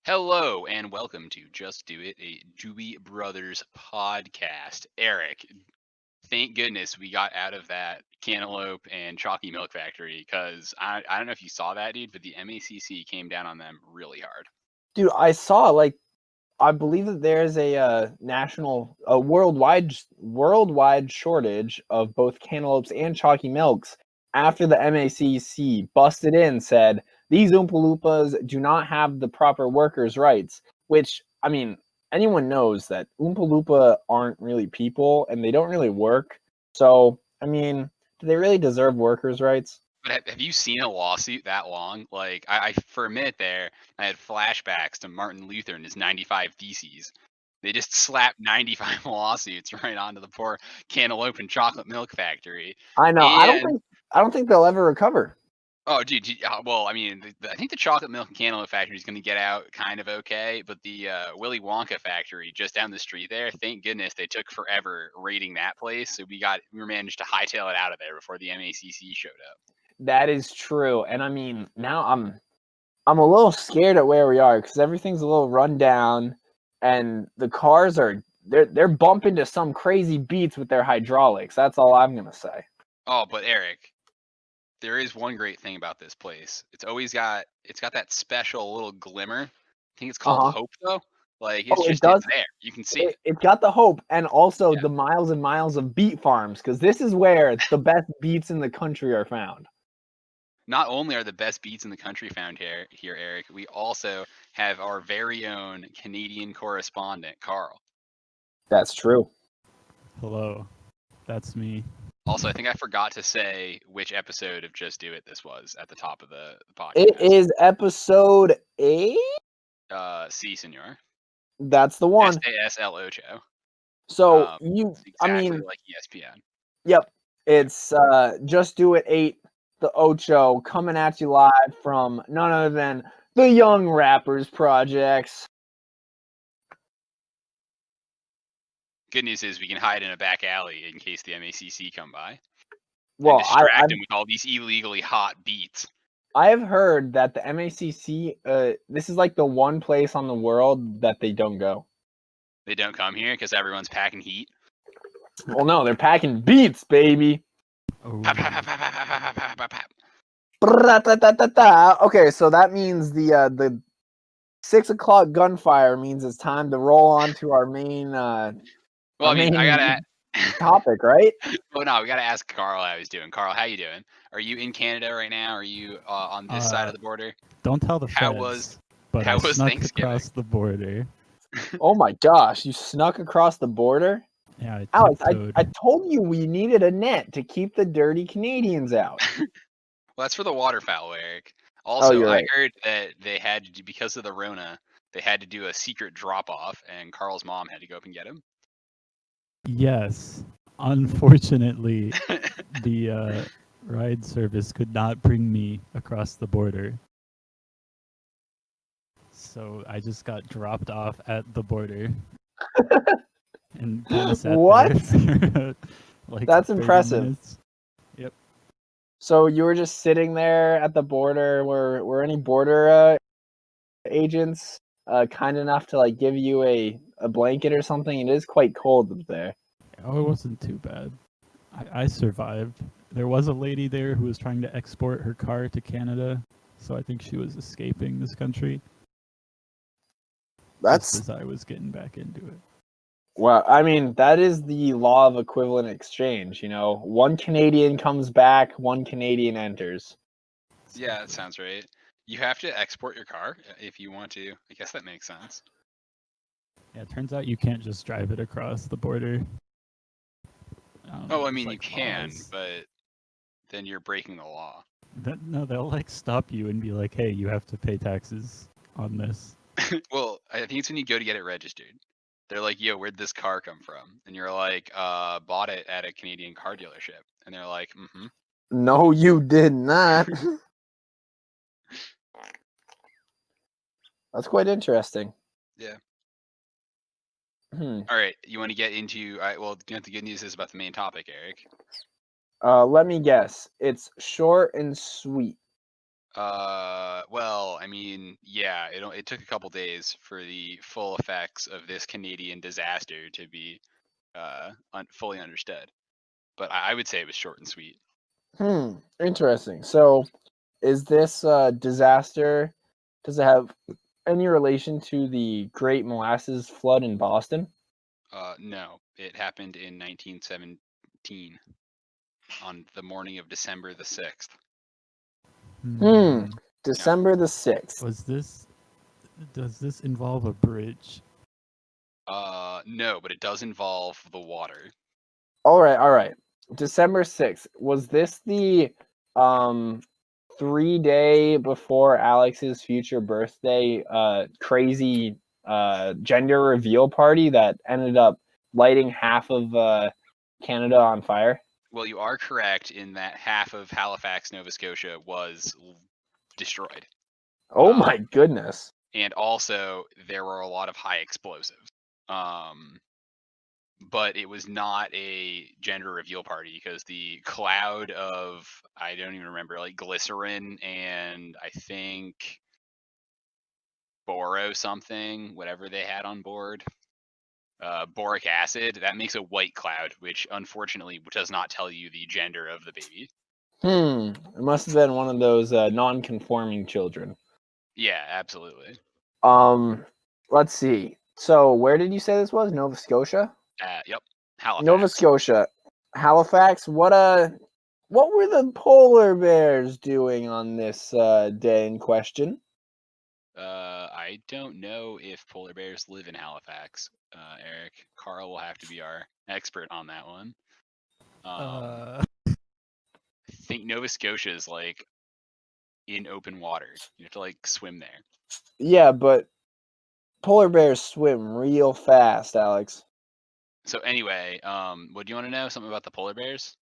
Hello and welcome to Just Do It, a Dewey Brothers podcast. Eric, thank goodness we got out of that cantaloupe and chalky milk factory because I don't know if you saw that, dude, but the MACC came down on them really hard. Dude, I saw I believe that there's a worldwide shortage of both cantaloupes and chalky milks after the MACC busted in said these Oompa Loompas do not have the proper workers' rights. Which I mean, anyone knows that Oompa Loompa aren't really people and they don't really work. So I mean, do they really deserve workers' rights? But have you seen a lawsuit that long? Like, I for a minute there, I had flashbacks to Martin Luther and his 95 Theses. They just slapped 95 lawsuits right onto the poor cantaloupe and chocolate milk factory. I know. And I don't think they'll ever recover. Oh, dude. Well, I mean, I think the chocolate milk and cantaloupe factory is going to get out kind of okay, but the Willy Wonka factory just down the street there, thank goodness they took forever raiding that place, so we managed to hightail it out of there before the MACC showed up. That is true, and I mean now I'm a little scared at where we are because everything's a little run down, and the cars they're bumping to some crazy beats with their hydraulics. That's all I'm gonna say. Oh, but Eric, there is one great thing about this place. It's got that special little glimmer. I think it's called Uh huh. hope, though. Like Oh, it it's does. there. You can see it. It's got the hope and also Yeah. the miles and miles of beet farms because this is where the best beets in the country are found. Not only are the best beats in the country found here, Eric, we also have our very own Canadian correspondent, Carl. That's true. Hello, that's me. Also, I think I forgot to say which episode of Just Do It this was at the top of the podcast. It is episode 8. Si, senor. That's the one. SASL Ocho. So It's I exactly mean, like ESPN. yep. It's Just Do It 8, the Ocho, coming at you live from none other than the Young Rappers Projects. Good news is we can hide in a back alley in case the MACC come by. Well, and distract them with all these illegally hot beats. I have heard that the MACC, this is like the one place on the world that they don't go. They don't come here because everyone's packing heat. Well, no, they're packing beats, baby. Oh, Pap, pap, pap, pap, pap, pap, pap, pap, pap. Okay, so that means the 6 o'clock gunfire means it's time to roll on to our main Well, I mean, I gotta topic, right? Oh no, we gotta ask Carl how he's doing. Carl, how you doing? Are you in Canada right now? Are you on this side of the border? don't tell the How feds, was- but how I was snuck Thanksgiving? across the border. Oh my gosh, you snuck across the border? Yeah, I Alex, tiptoed. I told you we needed a net to keep the dirty Canadians out. Well, that's for the waterfowl, Eric. Also, you're I right. heard that they had to do, because of the Rona, they had to do a secret drop off, and Carl's mom had to go up and get him. Yes, unfortunately, the ride service could not bring me across the border. So I just got dropped off at the border. And kinda sat What? there for, like, That's 30 impressive. minutes. So you were just sitting there at the border. Were any border agents kind enough to like give you a blanket or something? It is quite cold up there. Oh, it wasn't too bad. I survived. There was a lady there who was trying to export her car to Canada, so I think she was escaping this country. Just as I was getting back into it. Well, I mean, that is the law of equivalent exchange. You know, one Canadian comes back, one Canadian enters. Yeah, that sounds right. You have to export your car if you want to. I guess that makes sense. Yeah, it turns out you can't just drive it across the border. I mean, you can, but then you're breaking the law. No, they'll like stop you and be like, "Hey, you have to pay taxes on this." Well, I think it's when you go to get it registered. They're like, "Yo, where'd this car come from?" And you're like, bought it at a Canadian car dealership." And they're like, "Mm-hmm." No, you did not. That's quite interesting. Yeah. All right, you want to get into? Well, you know what the good news is about the main topic, Eric? Let me guess. It's short and sweet. Well, I mean, yeah, it took a couple days for the full effects of this Canadian disaster to be fully understood. But I would say it was short and sweet. Interesting. So, is this disaster? Does it have any relation to the Great Molasses Flood in Boston? No, it happened in 1917 on the morning of December the 6th. December the 6th. Does this involve a bridge? No, but it does involve the water. All right. December 6th. Was this the 3 day before Alex's future birthday crazy gender reveal party that ended up lighting half of Canada on fire? Well, you are correct in that half of Halifax, Nova Scotia was destroyed. Oh my goodness. And also there were a lot of high explosives. But it was not a gender reveal party because the cloud of, I don't even remember, like glycerin and I think boro something, whatever they had on board, boric acid, that makes a white cloud, which unfortunately does not tell you the gender of the baby. It must have been one of those non-conforming children. Yeah, absolutely. Let's see. So where did you say this was? Nova Scotia? Yep. Halifax. Nova Scotia. Halifax. What were the polar bears doing on this day in question? I don't know if polar bears live in Halifax, Eric. Carl will have to be our expert on that one. I think Nova Scotia is like in open water. You have to like swim there. Yeah, but polar bears swim real fast, Alex. So anyway, what do you want to know? Something about the polar bears?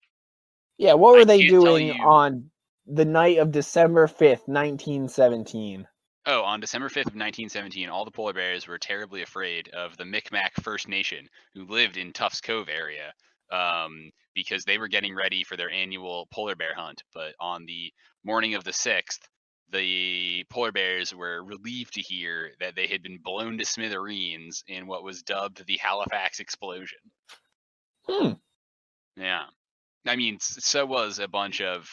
Yeah, what were I they can't tell doing you. on the night of December 5th, 1917? Oh, on December 5th of 1917, all the polar bears were terribly afraid of the Micmac First Nation who lived in Tufts Cove area because they were getting ready for their annual polar bear hunt. But on the morning of the 6th, the polar bears were relieved to hear that they had been blown to smithereens in what was dubbed the Halifax explosion. Yeah. I mean, so was a bunch of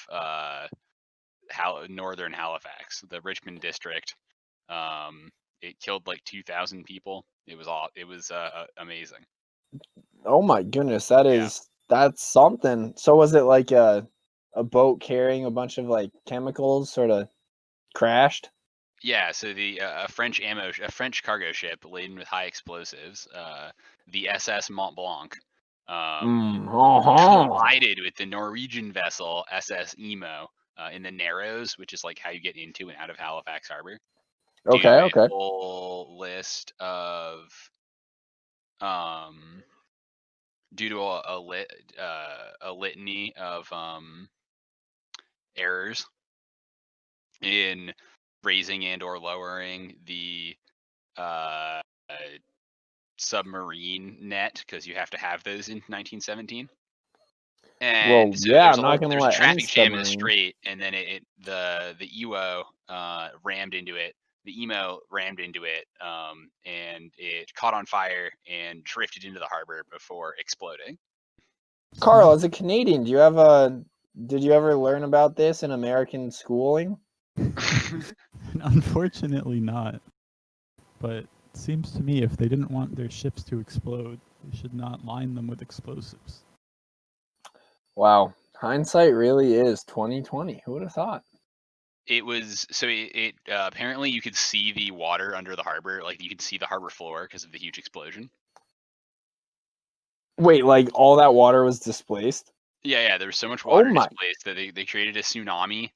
northern Halifax, the Richmond district. It killed like 2,000 people. It was amazing. Oh my goodness, Yeah. that's something. So was it like a boat carrying a bunch of like chemicals sort of crashed? Yeah, so the a French cargo ship laden with high explosives, the SS Mont Blanc, collided with the Norwegian vessel SS Emo in the Narrows, which is like how you get into and out of Halifax Harbor. Due to a Okay. whole list of due to a litany of errors in raising and or lowering the uh, submarine net, because you have to have those in 1917. Well, And so yeah, there's I'm not gonna there's a let any traffic jam in the submarine. strait, and then the EWO rammed into it. The emo rammed into it, and it caught on fire and drifted into the harbor before exploding. Carl, as a Canadian, did you ever learn about this in American schooling? Unfortunately not. But it seems to me if they didn't want their ships to explode, they should not line them with explosives. Wow, hindsight really is 2020. Who would have thought? It was so it apparently you could see the water under the harbor, like you could see the harbor floor because of the huge explosion. Wait, like all that water was displaced? Yeah, there was so much Oh water my! displaced that they created a tsunami,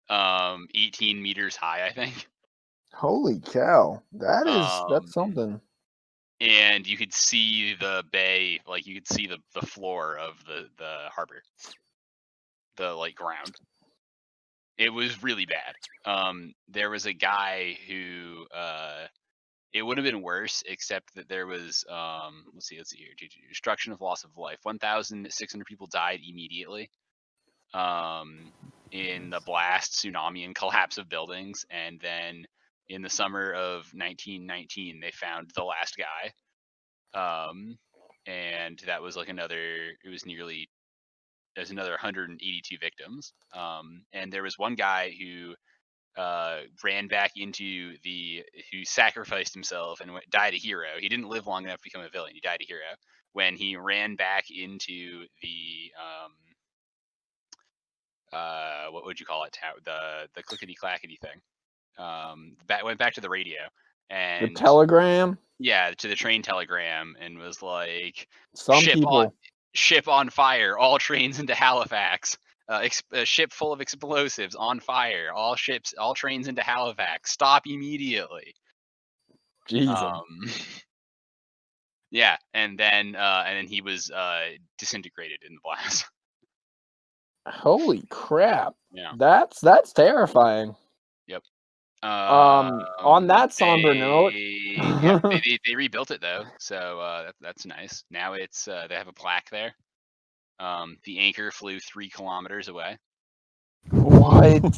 18 meters high, I think. Holy cow! That's Um, something. and you could see the bay, like you could see the floor of the harbor, the like ground. It was really bad. There was a guy who it would have been worse, except that there was let's see here, destruction of loss of life. 1,600 people died immediately. in the blast, tsunami, and collapse of buildings. And then in the summer of 1919, they found the last guy. And that was like there's another 182 victims. And there was one guy who ran back who sacrificed himself and died a hero. He didn't live long enough to become a villain. He died a hero when he ran back into the what would you call it? The clickety clackety thing. Went back to the radio The and telegram. yeah, to the train telegram, and was like, Some people. ship on fire, all trains into Halifax. A ship full of explosives on fire. All trains into Halifax. Stop immediately. Jesus. Yeah, and then he was disintegrated in the blast. Holy crap. Yeah. That's terrifying. Yep. On that somber note, yeah, they rebuilt it though, so that's nice. Now it's they have a plaque there. The anchor flew 3 kilometers away. What?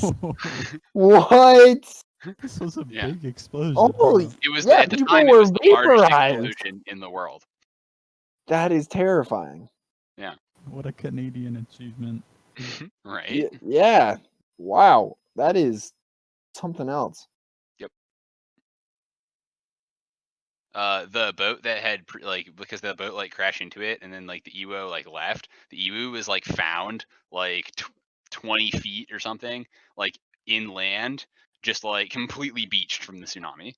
What? This was a Yeah. big explosion. Holy, It was yeah, at the people time it were was the largest vaporized. explosion in the world. That is terrifying. Yeah. What a Canadian achievement. Right. Yeah. Wow. That is something else. Yep. The boat that had because the boat like crashed into it, and then like the Ewo like left. The Ewo was like found like 20 feet or something, like inland, just like completely beached from the tsunami.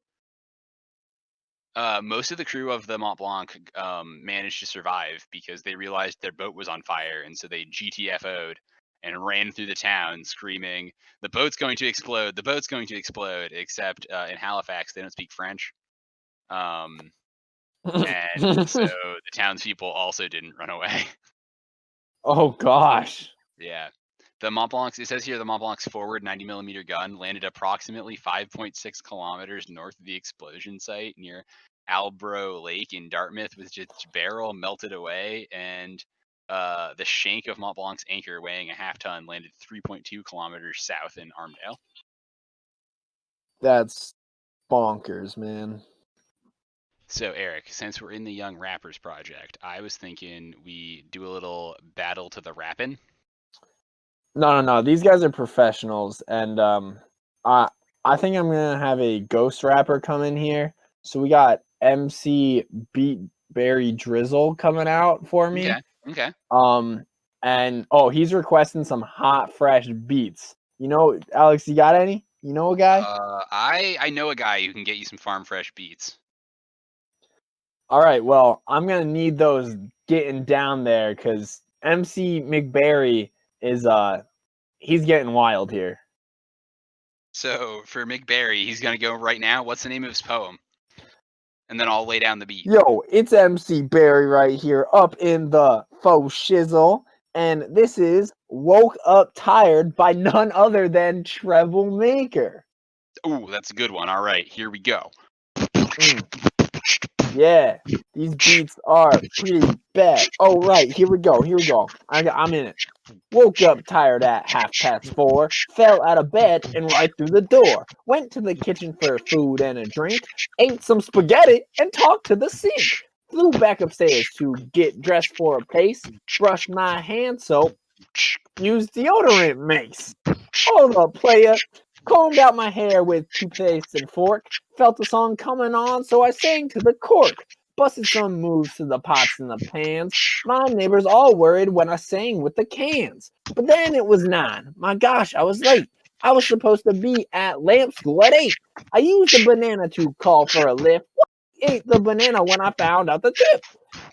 Most of the crew of the Mont Blanc managed to survive because they realized their boat was on fire, and so they GTFO'd and ran through the town screaming, "The boat's going to explode! The boat's going to explode!" Except in Halifax, they don't speak French, and so the townspeople also didn't run away. Oh gosh. Yeah. It says here the Mont Blanc's forward 90mm gun landed approximately 5.6 kilometers north of the explosion site near Albro Lake in Dartmouth, with its barrel melted away, and the shank of Mont Blanc's anchor, weighing a half-ton, landed 3.2 kilometers south in Armdale. That's bonkers, man. So, Eric, since we're in the Young Rappers Project, I was thinking we do a little battle to the rappin'. No. These guys are professionals, and I think I'm gonna have a ghost rapper come in here. So we got MC Beat Barry Drizzle coming out for me. Okay. And he's requesting some hot, fresh beats. You know, Alex, you got any? You know a guy? I know a guy who can get you some farm fresh beats. All right, well, I'm gonna need those getting down there because MC McBarry is he's getting wild here. So for McBarry, he's gonna go right now. What's the name of his poem? And then I'll lay down the beat. Yo, it's MC Barry right here, up in the faux shizzle, and this is "Woke Up Tired" by none other than Treble Maker. Ooh, that's a good one. All right, here we go. Yeah, these beats are pretty bad. Oh, right, here we go. I'm in it. Woke up tired at 4:30, fell out of bed and right through the door. Went to the kitchen for food and a drink, ate some spaghetti and talked to the sink. Flew back upstairs to get dressed for a pace, brushed my hand soap, used deodorant mace. Hold up, playa. Combed out my hair with toothpaste and fork. Felt the song coming on, so I sang to the cork. Busted some moves to the pots and the pans. My neighbors all worried when I sang with the cans. But then it was 9. My gosh, I was late. I was supposed to be at lamp school at 8. I used a banana to call for a lift. Ate the banana when I found out the tip.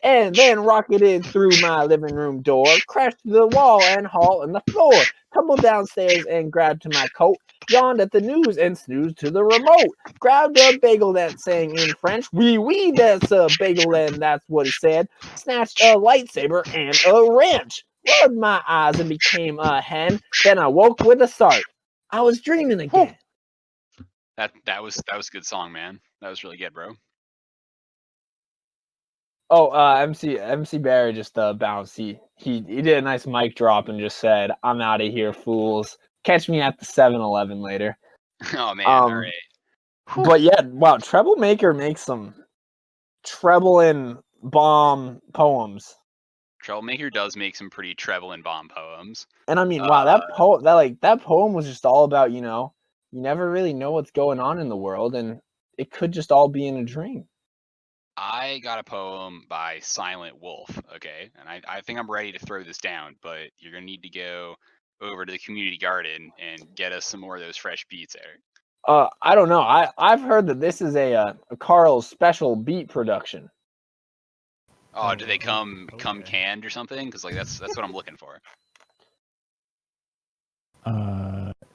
And then rocketed through my living room door, crashed through the wall and hauled on the floor, tumbled downstairs and grabbed to my coat, yawned at the news and snoozed to the remote, grabbed a bagel that sang in French, oui, that's a bagel and that's what he said, snatched a lightsaber and a wrench, rubbed my eyes and became a hen, then I woke with a start. I was dreaming again. That was a good song, man. That was really good, bro. Oh, MC Barry just bounced. He did a nice mic drop and just said, "I'm out of here, fools." Catch me at the 7-Eleven later. Oh man, all right. But yeah, wow, Troublemaker makes some treble and bomb poems. Troublemaker does make some pretty treble and bomb poems. And I mean, wow, that poem was just all about, you never really know what's going on in the world, and it could just all be in a dream. I got a poem by Silent Wolf, okay? And I think I'm ready to throw this down, but you're going to need to go over to the community garden and get us some more of those fresh beats, Eric. I don't know. I've heard that this is a Carl's special beat production. Oh, do they come okay. canned or something? Because like that's what I'm looking for.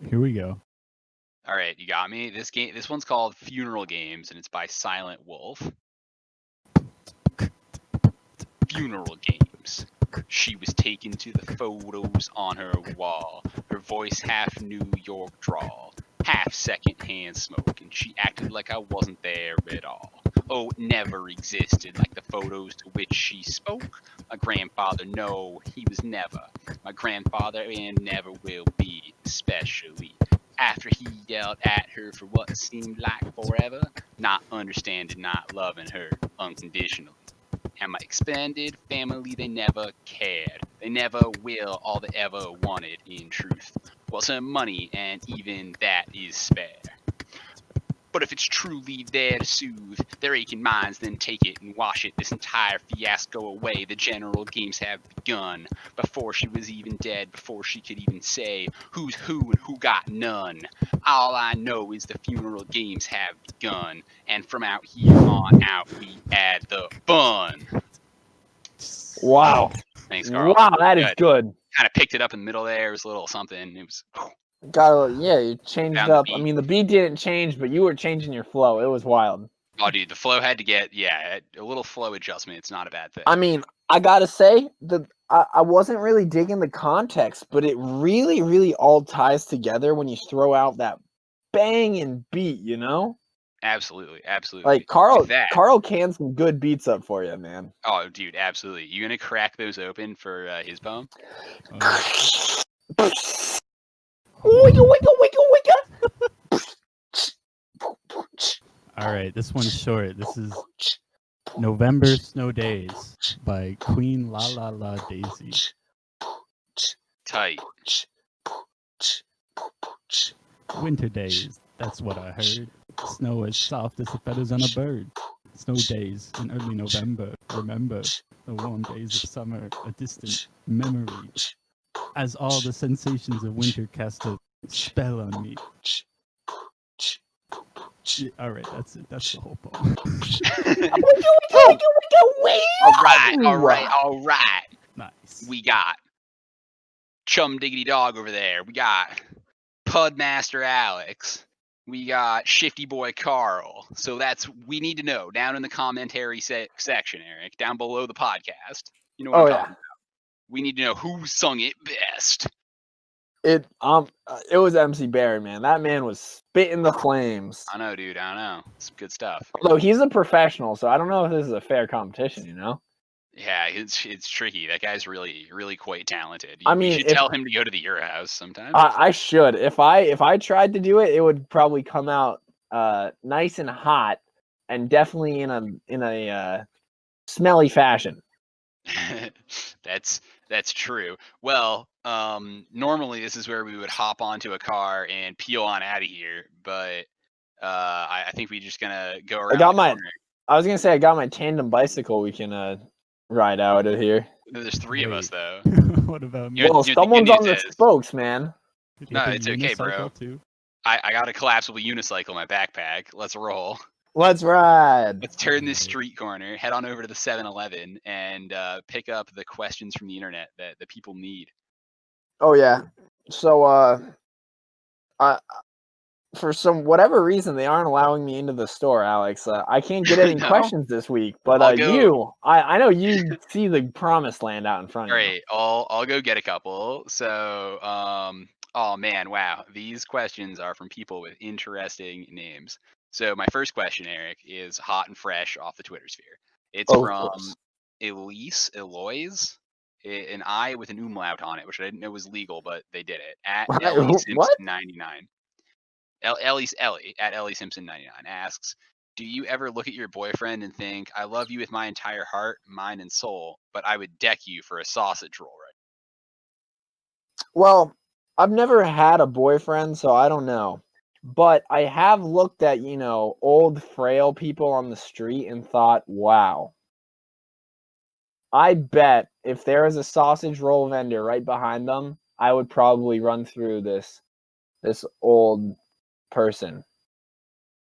Here we go. All right, you got me. This one's called Funeral Games, and it's by Silent Wolf. Funeral Games. She was taken to the photos on her wall. Her voice half New York drawl, half second-hand smoke, and she acted like I wasn't there at all. Oh, it never existed like the photos to which she spoke. My grandfather, no, he was never. My grandfather and never will be, especially after he yelled at her for what seemed like forever, not understanding, not loving her unconditionally. And my expanded family, they never cared. They never will. All they ever wanted, in truth, was her money, and even that is spare. But if it's truly there to soothe their aching minds, then take it and wash it. This entire fiasco away. The general games have begun. Before she was even dead, before she could even say who's who and who got none. All I know is the funeral games have begun. And from out here on out, we add the fun. Wow. Thanks, Carl. Wow, that is good. Kind of picked it up in the middle there. It was a little something. It was. You changed Found the up. beat. I mean, the beat didn't change, but you were changing your flow. It was wild. Oh, dude, the flow had to get a little flow adjustment. It's not a bad thing. I mean, I gotta say I wasn't really digging the context, but it really, really all ties together when you throw out that banging beat. Absolutely. Like Carl canned some good beats up for you, man. Oh, dude, absolutely. You gonna crack those open for his poem? Wicka, wicka, wicka, wicka. All right, this one's short. This is November Snow Days by Queen La La La Daisy. Tight. Winter days, that's what I heard. Snow as soft as the feathers on a bird. Snow days in early November. Remember the warm days of summer, a distant memory. As all the sensations of winter cast a spell on me. All right, that's it. That's the whole poem. All right. Nice. We got Chum Diggity Dog over there. We got Pudmaster Alex. We got Shifty Boy Carl. So we need to know down in the commentary section, Eric, down below the podcast. You know what I'm talking about. We need to know who sung it best. It was MC Barry, man. That man was spitting the flames. I know, dude. I know. It's good stuff. Although he's a professional, so I don't know if this is a fair competition. Yeah, it's tricky. That guy's really, really quite talented. You should tell him to go to the Your House sometime. I should. If I tried to do it, it would probably come out nice and hot, and definitely in a smelly fashion. That's true. Well, normally this is where we would hop onto a car and peel on out of here, but I think we're just gonna go around. I was gonna say I got my tandem bicycle. We can ride out of here. There's three of us though. What about me? Well, someone's on the spokes, man. No, it's okay, bro. Too? I got a collapsible unicycle in my backpack. Let's roll. Let's ride. Let's turn this street corner, head on over to the 7-Eleven, and pick up the questions from the internet that the people need. Oh yeah. So for whatever reason they aren't allowing me into the store, Alex. I can't get any questions this week, but I know you see the promised land out in front of you. Great. I'll go get a couple. So oh man, wow. These questions are from people with interesting names. So my first question, Eric, is hot and fresh off the Twitter sphere. It's from Eloise. an I with an umlaut on it, which I didn't know was legal, but they did it. At What? Ellie What? Simpson 99. Ellie at Ellie Simpson 99 asks, "Do you ever look at your boyfriend and think, I love you with my entire heart, mind, and soul, but I would deck you for a sausage roll, right?" Well, I've never had a boyfriend, so I don't know. But I have looked at, old frail people on the street and thought, wow, I bet if there was a sausage roll vendor right behind them, I would probably run through this old person.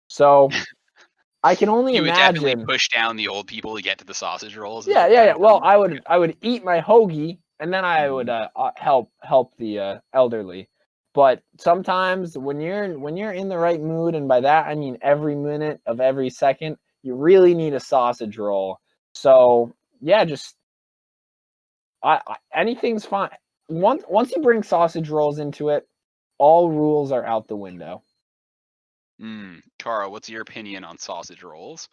So I can only You would definitely imagine. push down the old people to get to the sausage rolls. Is Yeah, what yeah, kind yeah. of Well, thing? I would eat my hoagie and then I would Mhm. help the elderly. But sometimes when you're in the right mood, and by that I mean every minute of every second, you really need a sausage roll. So yeah, just anything's fine. Once you bring sausage rolls into it, all rules are out the window. Carl, what's your opinion on sausage rolls?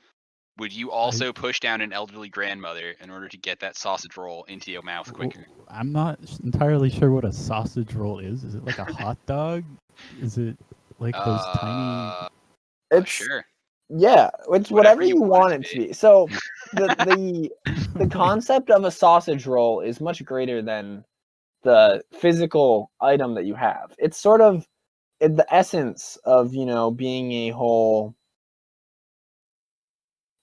Would you I also push down an elderly grandmother in order to get that sausage roll into your mouth quicker? I'm not entirely sure what a sausage roll is. Is it like a hot dog? Is it like those tiny? Uh, It's sure. Yeah, it's Whatever whatever you you want want it to it to be. be. So the Wait, concept of a sausage roll is much greater than the physical item that you have. It's sort of the essence of, being a whole.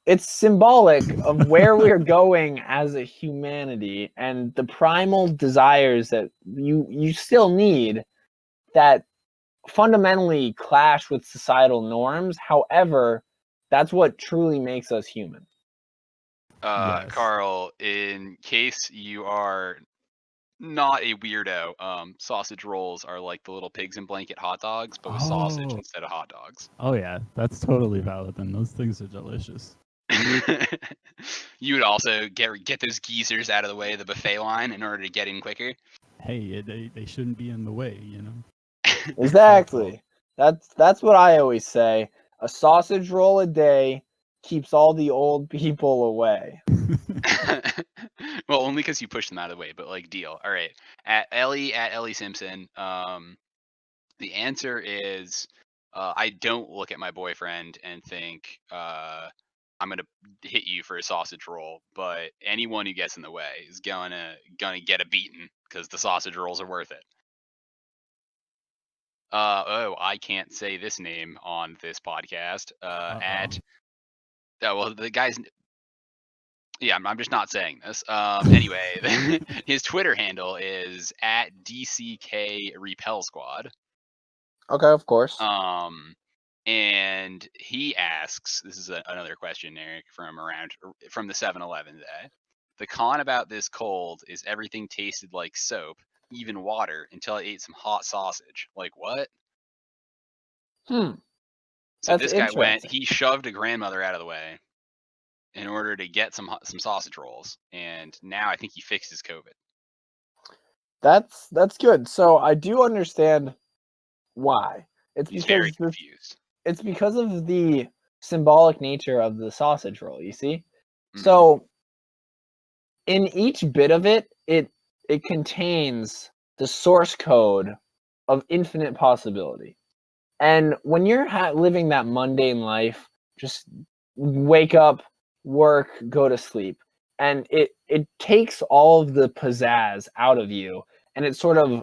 It's symbolic of where we're going as a humanity and the primal desires that you still need that fundamentally clash with societal norms. However, that's what truly makes us human. yes. Carl, in case you are not a weirdo, sausage rolls are like the little pigs in blanket hot dogs, but with sausage Oh, instead of hot dogs. oh yeah, that's totally valid. Then those things are delicious. You would also get those geezers out of the way of the buffet line in order to get in quicker. Hey, they shouldn't be in the way, you know. It's their fault. Exactly. That's what I always say. A sausage roll a day keeps all the old people away. Well, only because you pushed them out of the way, but like deal. All right. At Ellie Simpson, the answer is I don't look at my boyfriend and think I'm gonna hit you for a sausage roll, but anyone who gets in the way is gonna get a beating because the sausage rolls are worth it. I can't say this name on this podcast. Uh-oh. Well, the guy's yeah, I'm just not saying this. Anyway, his Twitter handle is at DCK Repel Squad. Okay, of course. Um, and he asks, this is another question, Eric, from the 7-Eleven today. The con about this cold is everything tasted like soap, even water, until I ate some hot sausage. Like what? Hmm, So that's this guy interesting. he shoved a grandmother out of the way in order to get some sausage rolls, and now I think he fixed his COVID. That's good. So I do understand why. It's He's very because confused. it's because of the symbolic nature of the sausage roll, you see? Hmm. So in each bit of it contains the source code of infinite possibility. And when you're living that mundane life, just wake up, work, go to sleep, and it takes all of the pizzazz out of you, and it sort of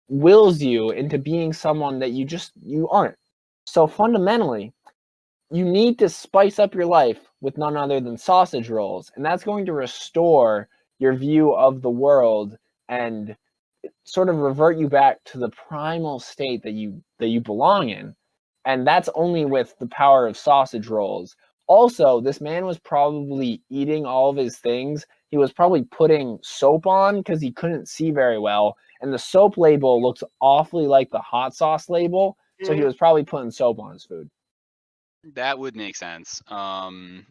wills you into being someone that you aren't. So fundamentally, you need to spice up your life with none other than sausage rolls, and that's going to restore your view of the world and sort of revert you back to the primal state that you belong in. And that's only with the power of sausage rolls. Also, this man was probably eating all of his things. He was probably putting soap on because he couldn't see very well, and the soap label looks awfully like the hot sauce label, so he was probably putting soap on his food. That would make sense. Carl,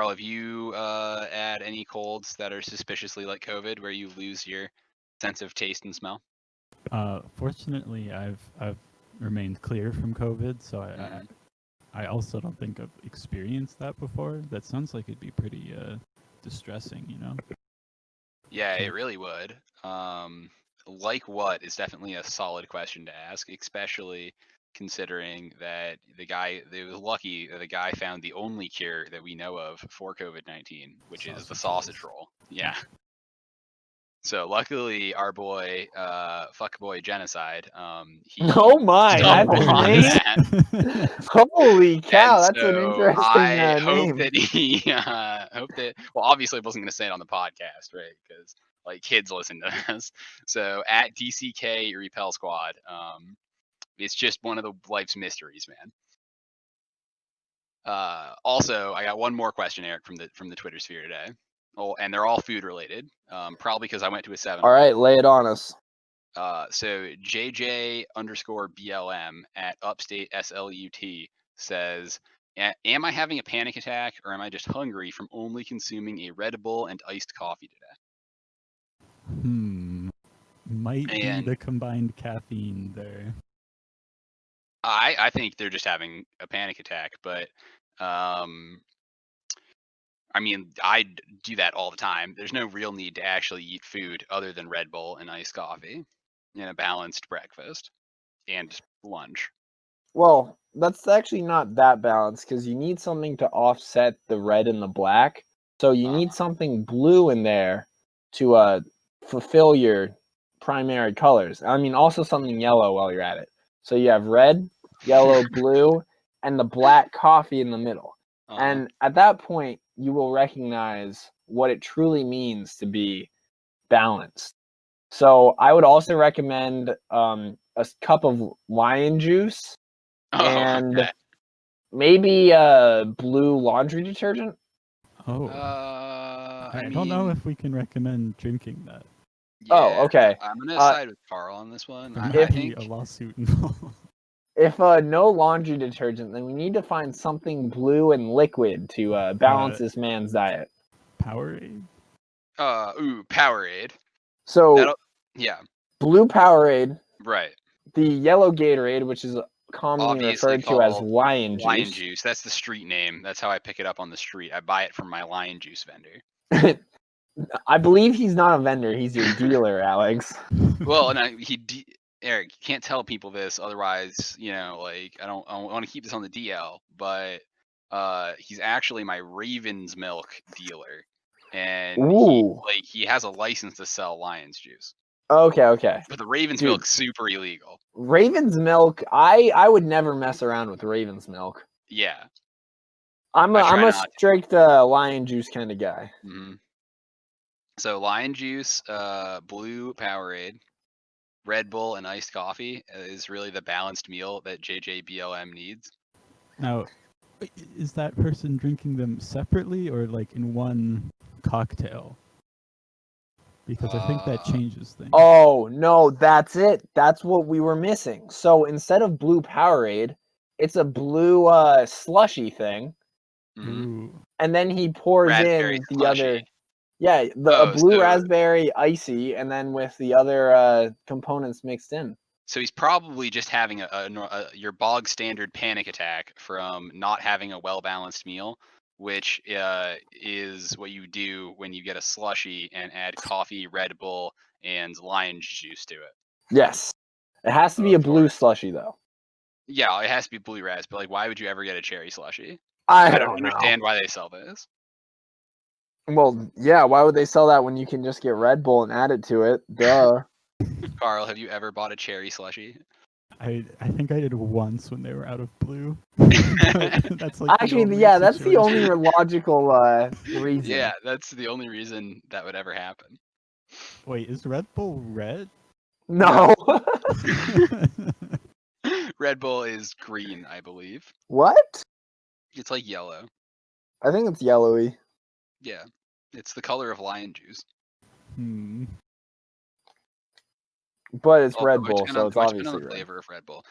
have you had any colds that are suspiciously like COVID, where you lose your sense of taste and smell? Fortunately, I've remained clear from COVID, so Hmm. I also don't think I've experienced that before. That sounds like it'd be pretty distressing, you know. Yeah, it really would. Like what is definitely a solid question to ask, especially considering that it was lucky that the guy found the only cure that we know of for COVID-19, which is the sausage roll. Yeah. So luckily, our boy, fuckboy genocide, he Oh my, stumbled that's his on name? that. Holy cow, And that's an so interesting I hope name. that he, hope that. Well, obviously, I wasn't going to say it on the podcast, right? Because like kids listen to this. So at DCK Repel Squad, it's just one of the life's mysteries, man. Also, I got one more question, Eric, from the Twitter sphere today. Oh, and they're all food related. Probably because I went to a 7. All right, lay it on us. So JJ_BLM at Upstate SLUT says, am I having a panic attack or am I just hungry from only consuming a Red Bull and iced coffee today? Might be And the combined caffeine there. I think they're just having a panic attack, but I mean, I do that all the time. There's no real need to actually eat food other than Red Bull and iced coffee and a balanced breakfast and lunch. Well, that's actually not that balanced because you need something to offset the red and the black. So you need something blue in there to fulfill your primary colors. I mean, also something yellow while you're at it. So you have red, yellow, blue, and the black coffee in the middle. And at that point, you will recognize what it truly means to be balanced. So I would also recommend a cup of lion juice and Okay. maybe blue laundry detergent. Oh, I don't know mean, if we can recommend drinking that. Oh, okay. I'm gonna side with Carl on this one. There I might think be a lawsuit involved. If no laundry detergent, then we need to find something blue and liquid to balance this man's diet. Powerade. Powerade. So Yeah, blue Powerade, right. the yellow Gatorade, which is commonly Obviously referred to as called lion Lion juice. Juice. That's the street name. That's how I pick it up on the street. I buy it from my Lion Juice vendor. I believe he's not a vendor; he's your dealer, Alex. Well, and Eric, you can't tell people this, otherwise, like I don't want to keep this on the DL. But he's actually my Raven's Milk dealer, and Ooh. he has a license to sell Lion's Juice. Okay. But the Raven's Dude, Milk's super illegal. Raven's Milk, I would never mess around with Raven's Milk. Yeah. I'm I try a not to. strict lion juice kind of guy. Mhm. So Lion Juice, blue Powerade, Red Bull, and iced coffee is really the balanced meal that JJBLM needs. Now, is that person drinking them separately or like in one cocktail? Because I think that changes things. Oh, no, that's it. That's what we were missing. So instead of blue Powerade, it's a blue slushy thing. Mm-hmm. And then he pours Raspberry in the slushy. other. Yeah, a blue raspberry icy, and then with the other components mixed in. So he's probably just having your bog standard panic attack from not having a well-balanced meal, which is what you do when you get a slushy and add coffee, Red Bull, and lion juice to it. Yes. It has to be a blue slushy, though. Yeah, it has to be blue ras, but why would you ever get a cherry slushy? I don't understand why they sell this. Well, yeah, why would they sell that when you can just get Red Bull and add it to it? Duh. Carl, have you ever bought a cherry slushy? I think I did once when they were out of blue. That's like actually, that's the only logical reason. Yeah, that's the only reason that would ever happen. Wait, is Red Bull red? No. Red Bull is green, I believe. What? It's like yellow. I think it's yellowy. Yeah, it's the color of lion juice. But it's Red Bull, so it's obviously the flavor of Red Bull.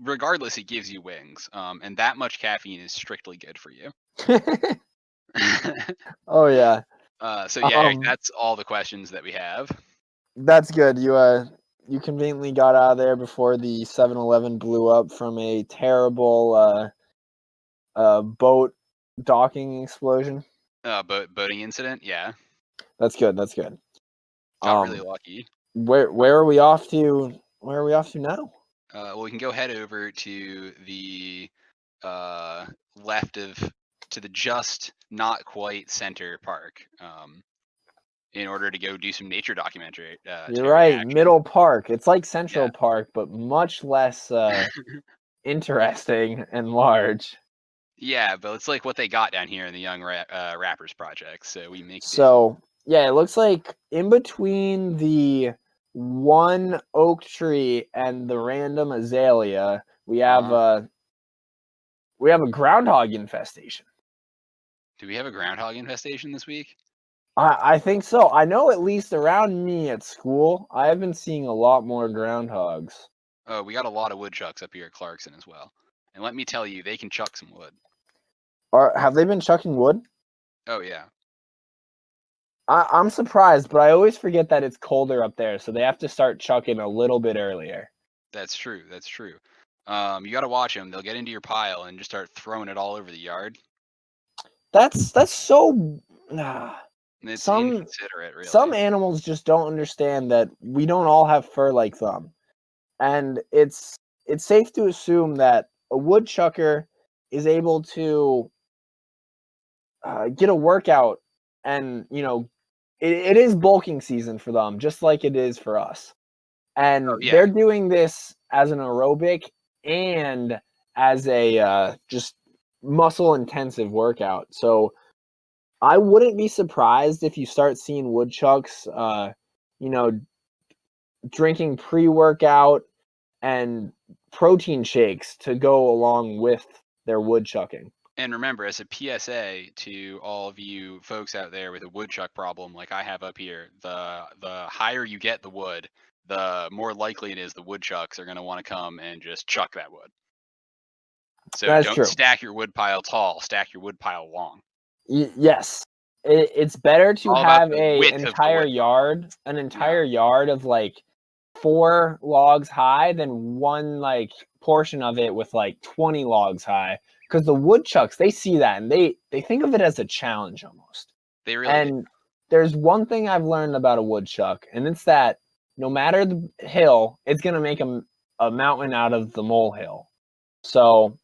Regardless, it gives you wings, and that much caffeine is strictly good for you. Oh yeah. So yeah, Eric, that's all the questions that we have. That's good. You conveniently got out of there before the 7-Eleven blew up from a terrible boat docking explosion. Boating incident, yeah. That's good. Got really lucky. Where are we off to? Where are we off to now? Well, we can go head over to the left of to the just not quite center park. In order to go do some nature documentary. You're right, action. Middle Park. It's like Central Yeah. Park, but much less interesting and large. Yeah, but it's like what they got down here in the Young Rappers Project, so we make do. So yeah, it looks like in between the one oak tree and the random azalea, we have a groundhog infestation. Do we have a groundhog infestation this week? I think so. I know at least around me at school, I have been seeing a lot more groundhogs. Oh, we got a lot of woodchucks up here at Clarkson as well. And let me tell you, they can chuck some wood. Have they been chucking wood? Oh, yeah. I'm surprised, but I always forget that it's colder up there, so they have to start chucking a little bit earlier. That's true. That's true. You got to watch them. They'll get into your pile and just start throwing it all over the yard. That's so... It's some inconsiderate, really. Some animals just don't understand that we don't all have fur like them. And it's safe to assume that a woodchucker is able to get a workout, and it is bulking season for them, just like it is for us. And they're doing this as an aerobic and as a just muscle intensive workout. So I wouldn't be surprised if you start seeing woodchucks, drinking pre-workout and protein shakes to go along with their woodchucking. And remember, as a PSA to all of you folks out there with a woodchuck problem like I have up here, the higher you get the wood, the more likely it is the woodchucks are going to want to come and just chuck that wood. So That's don't true. stack your wood pile tall, stack your wood pile long. Yes. It's better to All about have the an width of the entire wood. yard, yard of like 4 logs high than one like portion of it with like 20 logs high. Because the woodchucks, they see that and they think of it as a challenge almost. They really do. And there's one thing I've learned about a woodchuck, and it's that no matter the hill, it's gonna make a mountain out of the molehill. So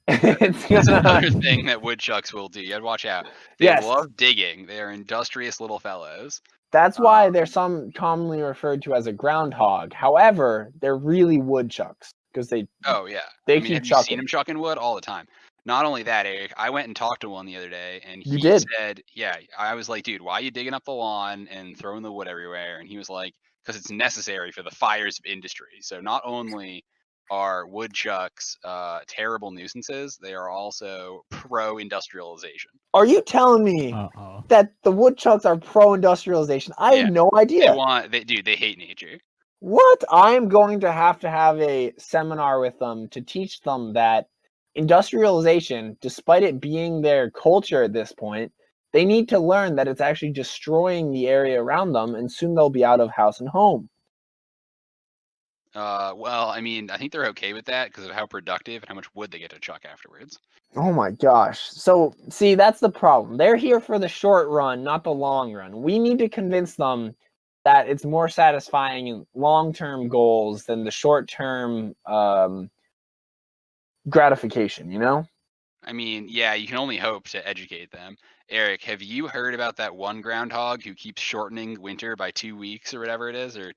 it's That's gonna... another thing that woodchucks will do. You gotta watch out. They love digging. They are industrious little fellows. That's why they're commonly referred to as a groundhog. However, they're really woodchucks because they keep chucking. Have you seen them chucking wood all the time? Not only that, Eric, I went and talked to one the other day, and he said, I was like, dude, why are you digging up the lawn and throwing the wood everywhere? And he was like, because it's necessary for the fires of industry. So not only are woodchucks terrible nuisances, they are also pro-industrialization. Are you telling me that the woodchucks are pro-industrialization? I had no idea. They hate nature. What? I'm going to have a seminar with them to teach them that industrialization, despite it being their culture at this point, they need to learn that it's actually destroying the area around them, and soon they'll be out of house and home. Well, I mean, I think they're okay with that because of how productive and how much wood they get to chuck afterwards. Oh my gosh. So, see, that's the problem. They're here for the short run, not the long run. We need to convince them that it's more satisfying in long-term goals than the short-term gratification, you know? I mean, yeah, you can only hope to educate them. Eric, have you heard about that one groundhog who keeps shortening winter by 2 weeks or whatever it is, or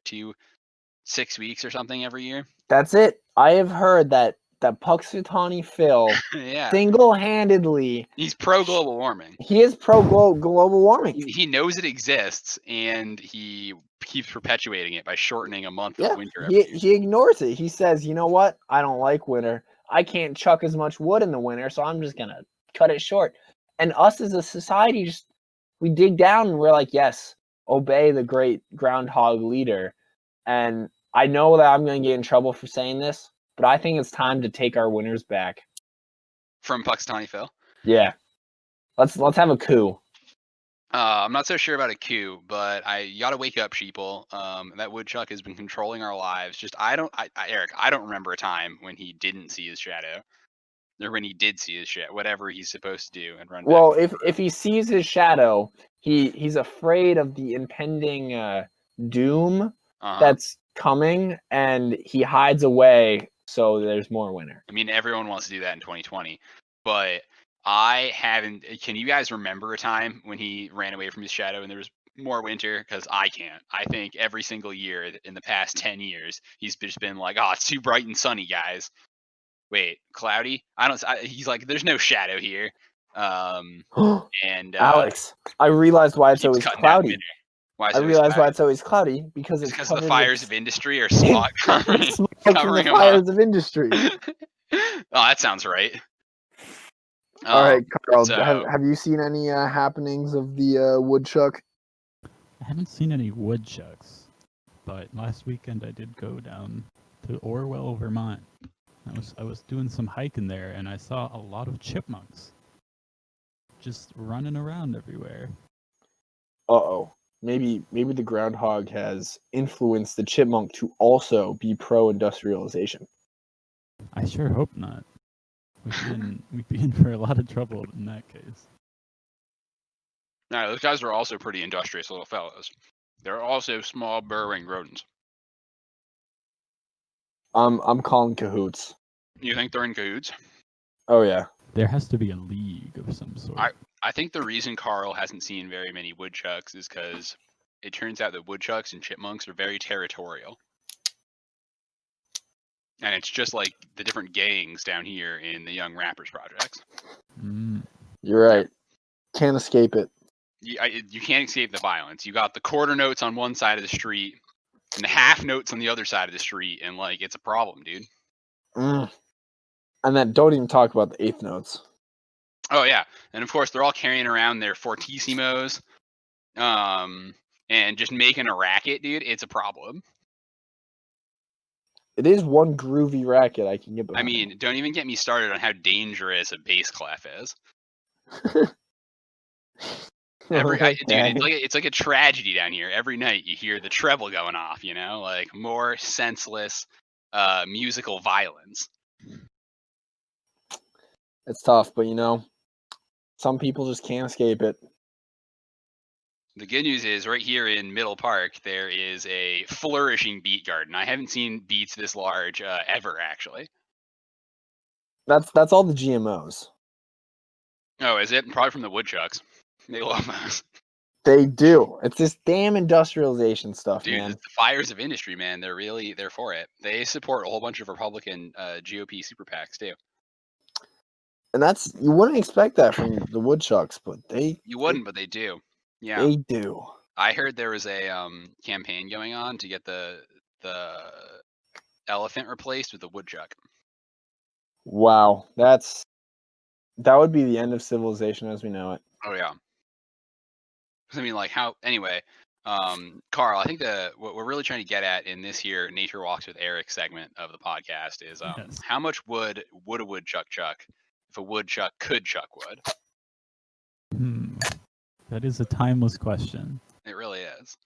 6 weeks or something every year? That's it. I have heard that Puxatawny Phil single-handedly... He's pro-global warming. He is pro-global warming. He knows it exists, and he keeps perpetuating it by shortening a month of winter every year. He ignores it. He says, you know what? I don't like winter. I can't chuck as much wood in the winter, so I'm just going to cut it short. And us as a society, we dig down and we're like, yes, obey the great groundhog leader. And I know that I'm going to get in trouble for saying this, but I think it's time to take our winters back. From Puxatawny Phil? Yeah. Let's have a coup. I'm not so sure about a coup, but you gotta wake up, sheeple. That woodchuck has been controlling our lives. Eric, I don't remember a time when he didn't see his shadow, or when he did see his shadow, whatever he's supposed to do, and run. Well, if he sees his shadow, He's afraid of the impending doom Uh-huh. that's coming, and he hides away so there's more winter. I mean, everyone wants to do that in 2020, but I haven't. Can you guys remember a time when he ran away from his shadow and there was more winter? Because I can't. I think every single year in the past 10 years, he's just been like, oh, it's too bright and sunny, guys. Wait, cloudy? He's like, there's no shadow here. And Alex, I realized why it's keeps always cutting down cloudy. winter. Why is I it always realized why cloudy? it's always cloudy because It's it's because the covered fires with of industry are smog covering, smoke from the covering them up. fires of industry. Oh, that sounds right. All right, Carl, So have you seen any happenings of the woodchuck? I haven't seen any woodchucks, but last weekend I did go down to Orwell, Vermont. I was doing some hiking there, and I saw a lot of chipmunks just running around everywhere. Uh-oh. Maybe the groundhog has influenced the chipmunk to also be pro-industrialization. I sure hope not. We'd be in for a lot of trouble in that case. no, those guys are also pretty industrious little fellows. They're also small burrowing rodents. I'm calling cahoots. You think they're in cahoots? Oh yeah. There has to be a league of some sort. I think the reason Carl hasn't seen very many woodchucks is because it turns out that woodchucks and chipmunks are very territorial. And it's just like the different gangs down here in the Young Rappers projects. You're right. Can't escape it. You can't escape the violence. You got the quarter notes on one side of the street and the half notes on the other side of the street, and like it's a problem, dude. And then don't even talk about the eighth notes. Oh yeah, and of course they're all carrying around their fortissimos, and just making a racket, dude. It's a problem. It is one groovy racket I can get behind. I mean, don't even get me started on how dangerous a bass clef is. Dude, it's like a tragedy down here. Every night you hear the treble going off, you know, like more senseless musical violence. It's tough, but you know, some people just can't escape it. The good news is right here in Middle Park, there is a flourishing beet garden. I haven't seen beets this large ever, actually. That's all the GMOs. Oh, is it? Probably from the woodchucks. They love those. They do. It's this damn industrialization stuff, Dude, man. the fires of industry, man. They're for it. They support a whole bunch of Republican GOP super PACs too. And you wouldn't expect that from the woodchucks, but you wouldn't, but they do. Yeah, they do. I heard there was a campaign going on to get the elephant replaced with a woodchuck. Wow, that would be the end of civilization as we know it. Oh yeah. I mean, like how? Anyway, Carl, I think what we're really trying to get at in this here Nature Walks with Eric segment of the podcast is Yes. how much wood would a woodchuck chuck if a woodchuck could chuck wood? That is a timeless question. It really is.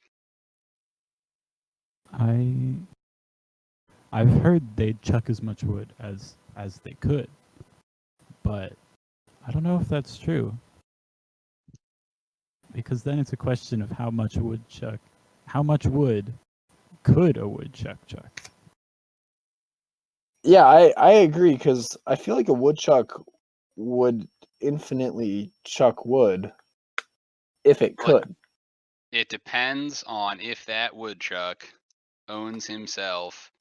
I've heard they'd chuck as much wood as they could, but I don't know if that's true. Because then it's a question of how much wood could a woodchuck chuck? Yeah, I agree, because I feel like a woodchuck would infinitely chuck wood if it could. It depends on if that woodchuck owns himself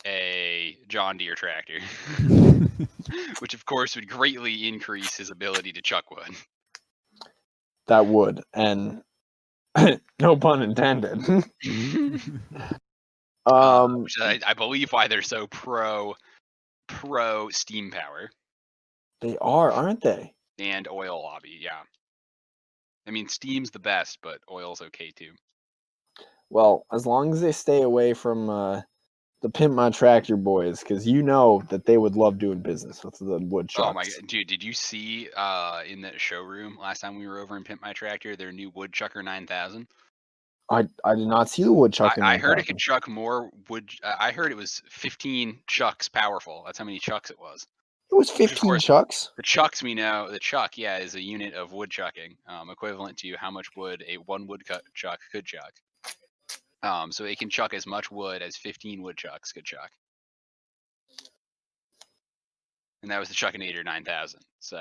a John Deere tractor, which of course would greatly increase his ability to chuck wood. That would, and no pun intended. Which I believe why they're so pro steam power. They are, aren't they? And oil lobby, yeah. I mean, steam's the best, but oil's okay too. Well, as long as they stay away from the Pimp My Tractor boys, because you know that they would love doing business with the woodchucks. Oh my god, dude! Did you see in the showroom last time we were over in Pimp My Tractor their new Woodchucker 9000? I did not see the woodchucker. I heard it could chuck more wood. I heard it was 15 chucks powerful. That's how many chucks it was. It was Of 15 course, chucks. the chucks we know. The chuck, yeah, is a unit of woodchucking, equivalent to how much wood a one woodchuck could chuck. So it can chuck as much wood as 15 woodchucks could chuck. And that was the Chuckinator 9000. So,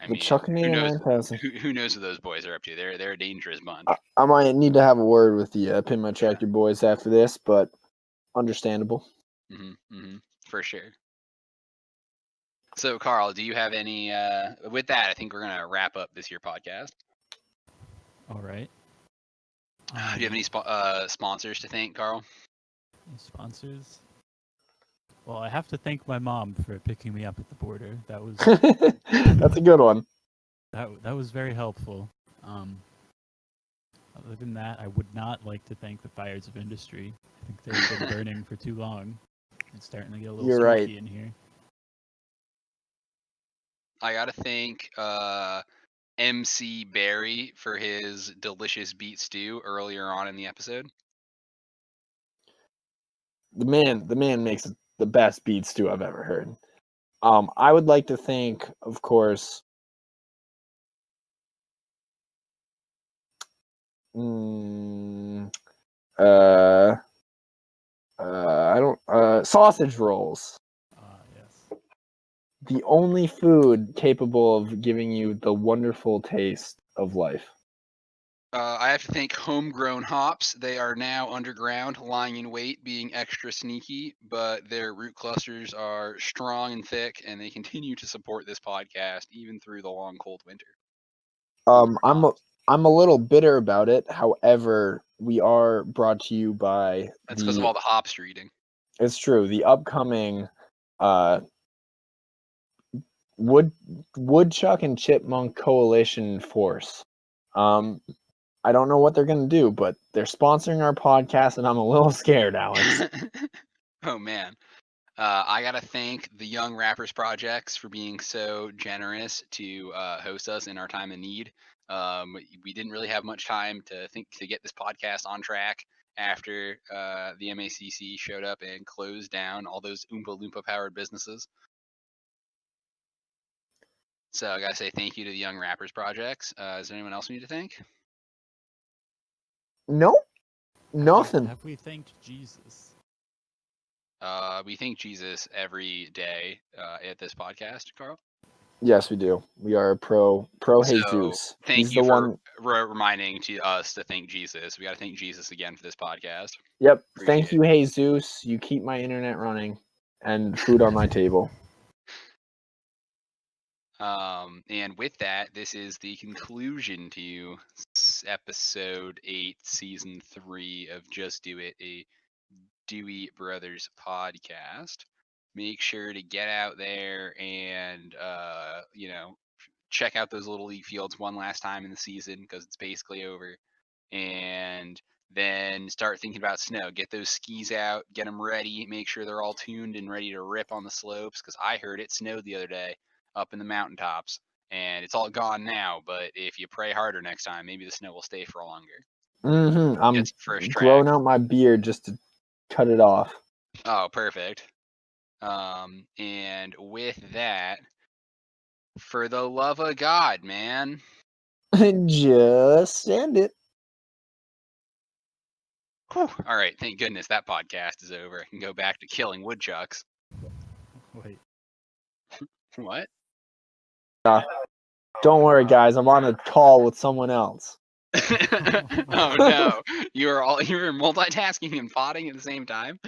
I The mean, Chuckinator 9000. who knows what those boys are up to? They're a dangerous bunch. I might need to have a word with the Pin My Tractor boys after this, but understandable. For sure. So, Carl, do you have any? With that, I think we're gonna wrap up this year podcast. All right. Do you have any sponsors to thank, Carl? Sponsors? Well, I have to thank my mom for picking me up at the border. That was That's a good one. that was very helpful. Other than that, I would not like to thank the fires of industry. I think they've been burning for too long. It's starting to get a little You're smoky right. in here. I gotta thank MC Barry for his delicious beet stew earlier on in the episode. The man makes the best beat stew I've ever heard. I would like to thank, of course, sausage rolls. Yes. The only food capable of giving you the wonderful taste of life. I have to thank Homegrown Hops. They are now underground, lying in wait, being extra sneaky, but their root clusters are strong and thick, and they continue to support this podcast even through the long, cold winter. I'm a little bitter about it. However, we are brought to you by That's because of all the hops you're eating. It's true. The upcoming woodchuck and chipmunk coalition force. I don't know what they're gonna do, but they're sponsoring our podcast, and I'm a little scared, Alex. Oh man. I gotta thank the Young Rappers Projects for being so generous to host us in our time of need. We didn't really have much time to get this podcast on track after the MACC showed up and closed down all those Oompa Loompa powered businesses. So I gotta say thank you to the Young Rappers Projects. Is there anyone else we need to thank? Nope, nothing. Have we thanked Jesus? We thank Jesus every day at this podcast, Carl. Yes, we do. We are pro Jesus. Thank He's you the for one. reminding us to thank Jesus. We got to thank Jesus again for this podcast. Yep. Appreciate Thank you, Jesus. You keep my internet running and food on my table. And with that, this is the conclusion to episode 8, season 3 of Just Do It, a Dewey Brothers podcast. Make sure to get out there and check out those little league fields one last time in the season because it's basically over. And then start thinking about snow. Get those skis out, get them ready, make sure they're all tuned and ready to rip on the slopes because I heard it snowed the other day up in the mountaintops. And it's all gone now, but if you pray harder next time, maybe the snow will stay for longer. I'm growing out my beard just to cut it off. Oh, perfect. And with that, for the love of God, man. Just send it. Whew. All right, thank goodness that podcast is over. I can go back to killing woodchucks. Wait. What? Don't worry, guys. I'm on a call with someone else. Oh no, you were multitasking and potting at the same time.